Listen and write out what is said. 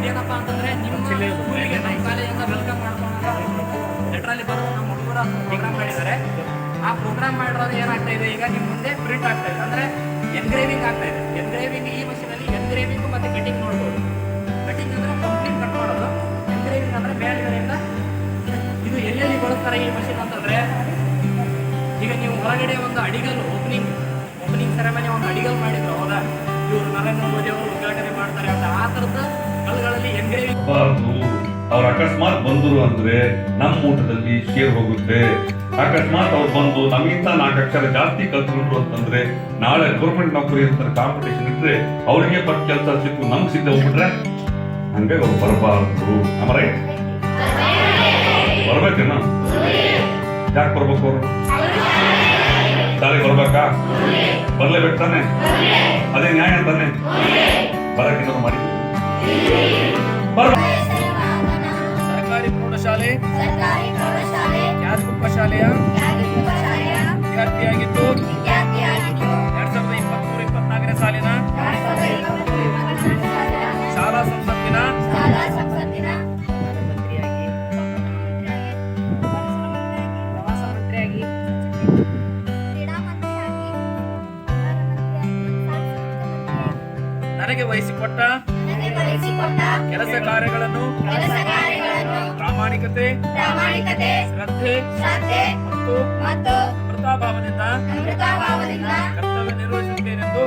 ಇದೇನಪ್ಪ ಅಂತಂದ್ರೆ ನಿಮ್ಮ ಸ್ಕೂಲಿಗೆ ನಮ್ಮ ಕಾಲೇಜಿಂದ ವೆಲ್ಕಮ್ ಮಾಡ್ಕೊಂಡು ಲೆಟ್ರಲ್ಲಿ ಬರೋ ನಮ್ಮ ಹುಡುಗರ ಪ್ರೋಗ್ರಾಮ್ ಮಾಡಿದ್ದಾರೆ. ಆ ಪ್ರೋಗ್ರಾಮ್ ಮಾಡಿರೋದು ಏನಾಗ್ತಾ ಇದೆ, ಈಗ ನಿಮ್ಮ ಮುಂದೆ ಪ್ರಿಂಟ್ ಆಗ್ತಾ ಇದೆ, ಅಂದರೆ ಎನ್ಗ್ರೇವಿಂಗ್ ಆಗ್ತಾ ಇದೆ. ಎನ್ಗ್ರೇವಿಂಗ್ ಈ ಮಷೀನಲ್ಲಿ ಎನ್ಗ್ರೇವಿಂಗ್ ಮತ್ತು ಕಟಿಂಗ್ ನೋಡ್ಬೋದು. ಕಟಿಂಗ್ ಅಂದರೆ ಕಂಪ್ಲೀಟ್ ಕಟ್ ಮಾಡೋದು, ಎನ್ಗ್ರೇವಿಂಗ್ ಅಂದರೆ ಮೇಲ್ಗಡೆಯಿಂದ. ಇದು ಎಲ್ಲೆಲ್ಲಿ ಬಳಸ್ತಾರೆ ಈ ಮಷೀನ್ ಅಂತಂದರೆ, ಈಗ ನೀವು ಹೊರಗಡೆ ಒಂದು ಅಡಿಗಲ್ ಓಪನಿಂಗ್ ಸೆರೆಮನಿ ಒಂದು ಅಡಿಗಲ್ ಮಾಡಿದ್ರು, ಹೌದಾ, ಇವರು ನರೇಂದ್ರ ಮೋದಿ ಅವರು ಉದ್ಘಾಟನೆ ಮಾಡ್ತಾರೆ ಅಂತ, ಆ ಥರದ ಕಲ್ಲುಗಳಲ್ಲಿ ಎನ್ಗ್ರೇವಿಂಗ್. ಅವ್ರು ಅಕಸ್ಮಾತ್ ಬಂದರು ಅಂದ್ರೆ ನಮ್ಮ ಊಟದಲ್ಲಿ ಶೇರ್ ಹೋಗುತ್ತೆ. ಅಕಸ್ಮಾತ್ ಅವ್ರು ಬಂದು ನಮ್ಗಿಂತ 4 ಅಕ್ಷರ ಜಾಸ್ತಿ ಕಲ್ತ್ಕೊಂಡ್ರು ಅಂತಂದ್ರೆ ನಾಳೆ ಗೌರ್ಮೆಂಟ್ ನೌಕರಿ ಅಂತ ಕಾಂಪಿಟೇಷನ್ ಇಟ್ರೆ ಅವ್ರಿಗೆ ಬಟ್ ಕೆಲಸ ಸಿಕ್ಕು ನಮ್ಗೆ ಸಿದ್ಧ ಹೋಗ್ಬಿಟ್ರೆ ಹಂಗೆ ಅವ್ರು ಬರಬಾರ್ದು. ನಮ್ಮ ರೈಟ್ ಬರ್ಬೇಕೇನ? ಯಾಕೆ ಬರ್ಬೇಕು? ಅವರು ಶಾಲೆಗೆ ಬರ್ಬೇಕಾ? ಬರ್ಲೇಬೇಕು ತಾನೆ? ಅದೇ ನ್ಯಾಯ ತಾನೆ? ಬರಕ್ಕೆ ಮಾಡಿ ಸರ್ಕಾರಿ ಪ್ರೌಢಶಾಲೆ ಕ್ಯಾದಗುಪ್ಪ ಶಾಲೆಯ ವಿದ್ಯಾರ್ಥಿಯಾಗಿದ್ದು 2023-24 ಸಾಲಿನ ಶಾಲಾ ಸಂಸತ್ತಿನ ಪ್ರವಾಸ ಮಂತ್ರಿಯಾಗಿ ನನಗೆ ವಹಿಸಿಕೊಟ್ಟ ಕೆಲಸ ಕಾರ್ಯಗಳನ್ನು ಪ್ರಾಮಾಣಿಕತೆ, ಶ್ರದ್ಧೆ ಮತ್ತು ಅಮೃತಾಭಾವದಿಂದ ಕರ್ತವ್ಯ ನಿರ್ವಹಿಸುತ್ತೇನೆಂದು